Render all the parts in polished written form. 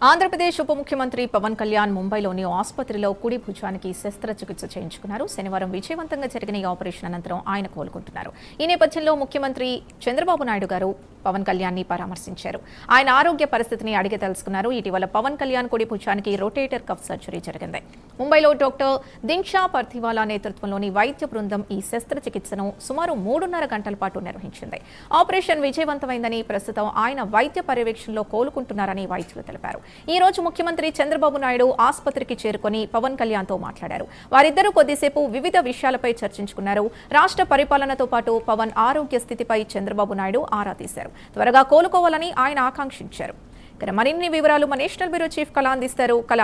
ఆంధ్రప్రదేశ్ ఉప ముఖ్యమంత్రి పవన్ కళ్యాణ్ ముంబైలోని ఆసుపత్రిలో కుడి భుజానికి శస్త్రచికిత్స చేయించుకున్నారు. శనివారం విజయవంతంగా జరిగిన ఈ ఆపరేషన్ అనంతరం ఆయన కోలుకుంటున్నారు. ఈ నేపథ్యంలో ముఖ్యమంత్రి చంద్రబాబు నాయుడు గారు పవన్ కళ్యాణ్ ని పరామర్శించారు. ఆయన ఆరోగ్య పరిస్థితిని అడిగి తెలుసుకున్నారు. ఇటీవల పవన్ కళ్యాణ్ కుడి భుజానికి రొటేటర్ కఫ్ సర్జరీ జరిగింది. ముంబైలో డాక్టర్ దిన్షా పర్థివాలా నేతృత్వంలోని వైద్య బృందం ఈ శస్త్రచికిత్సను సుమారు 3.5 గంటల పాటు నిర్వహించింది. ఆపరేషన్ విజయవంతమైందని, ప్రస్తుతం ఆయన వైద్య పర్యవేక్షణలో కోలుకుంటున్నారని వైద్యులు తెలిపారు. ఈ రోజు ముఖ్యమంత్రి చంద్రబాబు నాయుడు ఆసుపత్రికి చేరుకొని పవన్ కళ్యాణ్ తో మాట్లాడారు. వారిద్దరూ కొద్దిసేపు వివిధ విషయాలపై చర్చించుకున్నారు. రాష్ట్ర పరిపాలనతో పాటు పవన్ ఆరోగ్య స్థితిపై చంద్రబాబు నాయుడు ఆరా తీశారు. త్వరగా కోలుకోవాలని ఆయన ఆకాంక్షించారు. ఇక్కడ మరిన్ని వివరాలు మా నేషనల్ బ్యూరో చీఫ్ కళ అందిస్తారు. కళ,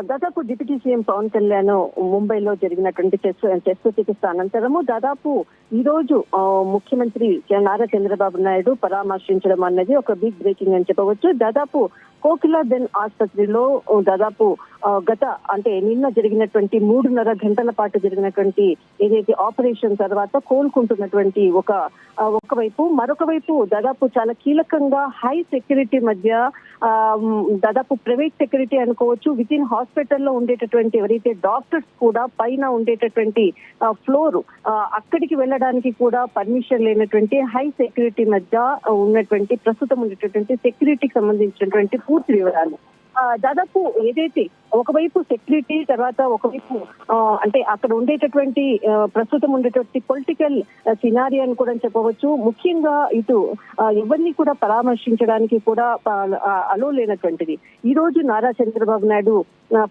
దాదాపు డిప్యూటీ సీఎం పవన్ కళ్యాణ్ ముంబైలో జరిగినటువంటి శస్త్రచికిత్స అనంతరము దాదాపు ఈ రోజు ముఖ్యమంత్రి నారా చంద్రబాబు నాయుడు పరామర్శించడం అన్నది ఒక బిగ్ బ్రేకింగ్ అని చెప్పవచ్చు. దాదాపు కోకిలాబెన్ ఆసుపత్రిలో దాదాపు నిన్న జరిగినటువంటి 3.5 గంటల పాటు జరిగినటువంటి ఏదైతే ఆపరేషన్ తర్వాత కోలుకుంటున్నటువంటి ఒకవైపు, మరొక వైపు దాదాపు చాలా కీలకంగా హై సెక్యూరిటీ మధ్య దాదాపు ప్రైవేట్ సెక్యూరిటీ అనుకోవచ్చు, విత్ ఇన్ హాస్పిటల్లో ఉండేటటువంటి ఎవరైతే డాక్టర్స్ కూడా పైన ఉండేటటువంటి ఫ్లోర్ అక్కడికి వెళ్ళడానికి కూడా పర్మిషన్ లేనటువంటి హై సెక్యూరిటీ మధ్య ఉన్నటువంటి ప్రస్తుతం ఉండేటటువంటి సెక్యూరిటీకి సంబంధించినటువంటి పూర్తి వివరాలు. దాదాపు ఏదైతే ఒకవైపు సెక్యూరిటీ, తర్వాత ఒకవైపు అక్కడ ఉండేటటువంటి ప్రస్తుతం ఉండేటువంటి పొలిటికల్ సినారియాని కూడా చెప్పవచ్చు. ముఖ్యంగా ఇటు ఎవరిని కూడా పరామర్శించడానికి కూడా అలో లేనటువంటిది. ఈ రోజు నారా చంద్రబాబు నాయుడు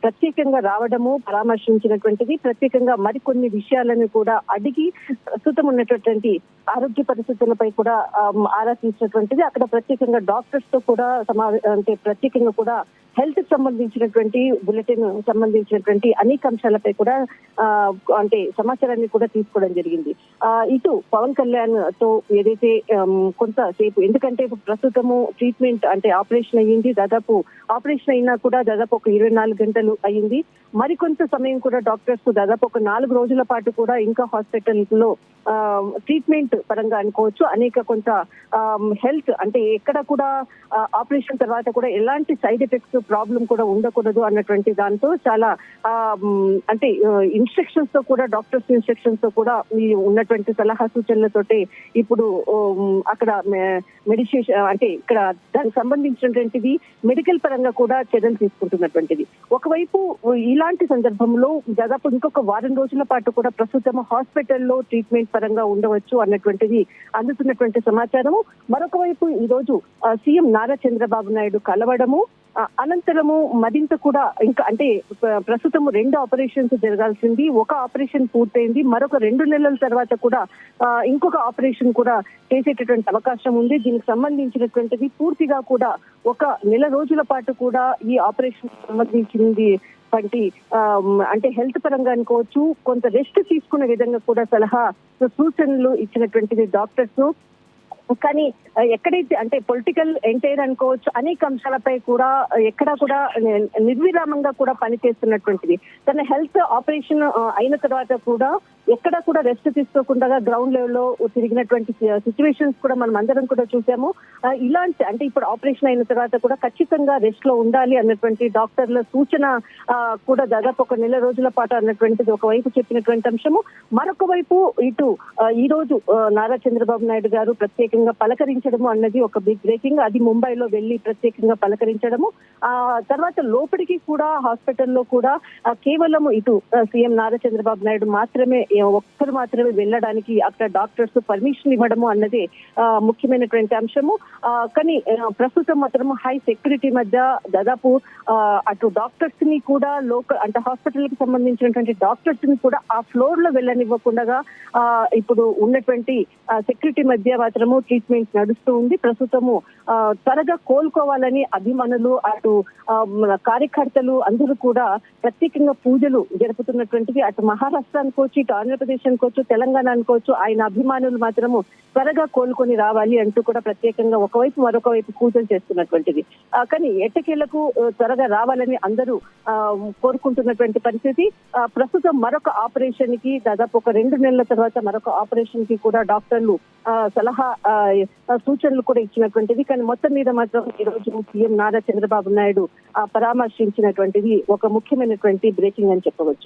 ప్రత్యేకంగా రావడము, పరామర్శించినటువంటిది, ప్రత్యేకంగా మరికొన్ని విషయాలను కూడా అడిగి ప్రస్తుతం ఉన్నటువంటి ఆరోగ్య పరిస్థితులపై కూడా ఆరా తీసినటువంటిది. అక్కడ ప్రత్యేకంగా డాక్టర్స్ తో కూడా ప్రత్యేకంగా కూడా హెల్త్ కి సంబంధించినటువంటి బులెటిన్ సంబంధించినటువంటి అనేక అంశాలపై కూడా సమాచారాన్ని కూడా తీసుకోవడం జరిగింది. ఇటు పవన్ కళ్యాణ్ తో ఏదైతే కొంతసేపు, ఎందుకంటే ప్రస్తుతము ట్రీట్మెంట్ ఆపరేషన్ అయ్యింది, దాదాపు ఆపరేషన్ అయినా కూడా దాదాపు ఒక 24 గంటలు అయ్యింది. మరికొంత సమయం కూడా డాక్టర్స్ దాదాపు ఒక 4 రోజుల పాటు కూడా ఇంకా హాస్పిటల్ లో ట్రీట్మెంట్ పరంగా అనుకోవచ్చు. అనేక కొంత హెల్త్ ఎక్కడ కూడా ఆపరేషన్ తర్వాత కూడా ఎలాంటి సైడ్ ఎఫెక్ట్స్ ప్రాబ్లం కూడా ఉండకూడదు అన్నటువంటి దాంతో చాలా ఇన్స్ట్రక్షన్స్ తో కూడా, డాక్టర్స్ ఇన్స్ట్రక్షన్స్ తో కూడా ఉన్నటువంటి సలహా సూచనలతోటే ఇప్పుడు అక్కడ మెడిటేషన్ ఇక్కడ దానికి సంబంధించినటువంటిది మెడికల్ పరంగా కూడా చర్యలు తీసుకుంటున్నటువంటిది. ఒకవైపు ఇలాంటి సందర్భంలో దాదాపు ఇంకొక 1 వారం రోజుల పాటు కూడా ప్రస్తుతం హాస్పిటల్లో ట్రీట్మెంట్ పరంగా ఉండవచ్చు అన్నటువంటిది అందుతున్నటువంటి సమాచారము. మరొక వైపు ఈ రోజు సీఎం నారా చంద్రబాబు నాయుడు కలవడము, అనంతరము మరింత కూడా ఇంకా ప్రస్తుతం 2 ఆపరేషన్స్ జరగాల్సింది, ఒక ఆపరేషన్ పూర్తయింది, మరొక 2 నెలల తర్వాత కూడా ఇంకొక ఆపరేషన్ కూడా చేసేటటువంటి అవకాశం ఉంది. దీనికి సంబంధించినటువంటిది పూర్తిగా కూడా 1 నెల రోజుల పాటు కూడా ఈ ఆపరేషన్ సంబంధించింది హెల్త్ పరంగా అనుకోవచ్చు, కొంత రెస్ట్ తీసుకునే విధంగా కూడా సలహా సూచనలు ఇచ్చినటువంటిది డాక్టర్స్. కానీ ఎక్కడైతే పొలిటికల్ ఎంటైర్ అనుకోవచ్చు, అనేక అంశాలపై కూడా ఎక్కడా కూడా నిర్విరామంగా కూడా పనిచేస్తున్నటువంటిది. తన హెల్త్ ఆపరేషన్ అయిన తర్వాత కూడా ఎక్కడా కూడా రెస్ట్ తీసుకోకుండా గ్రౌండ్ లెవెల్లో తిరిగినటువంటి సిచ్యువేషన్స్ కూడా మనం అందరం కూడా చూసాము. ఇలాంటి ఇప్పుడు ఆపరేషన్ అయిన తర్వాత కూడా ఖచ్చితంగా రెస్ట్ లో ఉండాలి అన్నటువంటి డాక్టర్ల సూచన కూడా దాదాపు 1 నెల రోజుల పాటు అన్నటువంటిది ఒకవైపు చెప్పినటువంటి అంశము. మరొక వైపు ఇటు ఈ రోజు నారా చంద్రబాబు నాయుడు గారు ప్రత్యేకంగా పలకరించడము అన్నది ఒక బిగ్ బ్రేకింగ్. అది ముంబైలో వెళ్లి ప్రత్యేకంగా పలకరించడము, తర్వాత లోపలికి కూడా హాస్పిటల్లో కూడా కేవలం ఇటు సీఎం నారా చంద్రబాబు నాయుడు ఒక్కరు మాత్రమే వెళ్ళడానికి అక్కడ డాక్టర్స్ పర్మిషన్ ఇవ్వడము అన్నది ముఖ్యమైనటువంటి అంశము. కానీ ప్రస్తుతం మాత్రము హై సెక్యూరిటీ మధ్య దాదాపు అటు డాక్టర్స్ ని కూడా హాస్పిటల్ కి సంబంధించినటువంటి డాక్టర్స్ ని కూడా ఆ ఫ్లోర్ లో వెళ్ళనివ్వకుండా ఇప్పుడు ఉన్నటువంటి సెక్యూరిటీ మధ్య మాత్రము ట్రీట్మెంట్ నడుస్తూ ఉంది. ప్రస్తుతము త్వరగా కోలుకోవాలని అభిమానులు, అటు కార్యకర్తలు అందరూ కూడా ప్రత్యేకంగా పూజలు జరుపుతున్నటువంటిది. అటు మహారాష్ట్ర అనుకోవచ్చు, ఇటు ఆంధ్రప్రదేశ్ అనుకోవచ్చు, తెలంగాణ అనుకోవచ్చు, ఆయన అభిమానులు మాత్రము త్వరగా కోలుకొని రావాలి అంటూ కూడా ప్రత్యేకంగా ఒకవైపు మరొక వైపు పూజలు చేస్తున్నటువంటిది. కానీ ఎట్టకేలకు త్వరగా రావాలని అందరూ కోరుకుంటున్నటువంటి పరిస్థితి. ప్రస్తుతం మరొక ఆపరేషన్ కి దాదాపు ఒక 2 నెలల తర్వాత మరొక ఆపరేషన్ కి కూడా డాక్టర్లు సలహా సూచనలు కూడా ఇచ్చినటువంటిది. కానీ మొత్తం మీద మాత్రం ఈ రోజు సీఎం నారా చంద్రబాబు నాయుడు పరామర్శించినటువంటిది ఒక ముఖ్యమైనటువంటి బ్రేకింగ్ అని చెప్పవచ్చు.